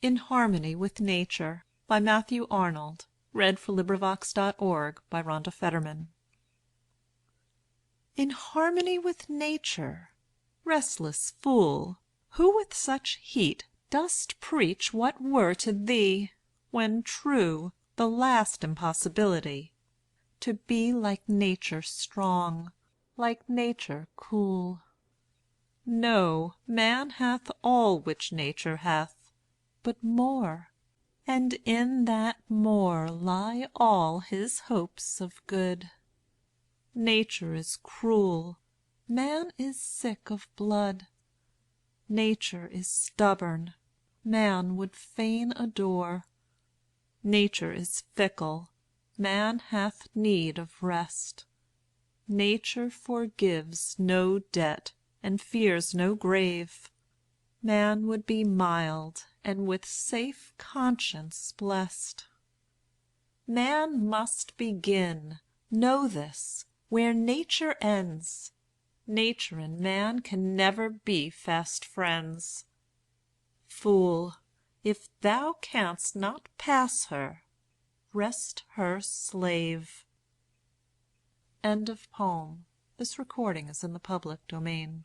IN HARMONY WITH NATURE by Matthew Arnold. LibriVox.org. In harmony with Nature, restless fool, Who with such heat dost preach what were to thee, When true, the last impossibility, To be like Nature strong, like Nature cool. No, man hath all which Nature hath, but more, and in that more lie all his hopes of good. Nature is cruel, man is sick of blood. Nature is stubborn, man would fain adore. Nature is fickle, man hath need of rest. Nature forgives no debt, and fears no grave. Man would be mild, and with safe conscience blest. Man must begin, know this, where Nature ends. Nature and man can never be fast friends. Fool, if thou canst not pass her, rest her slave. This recording is in the public domain.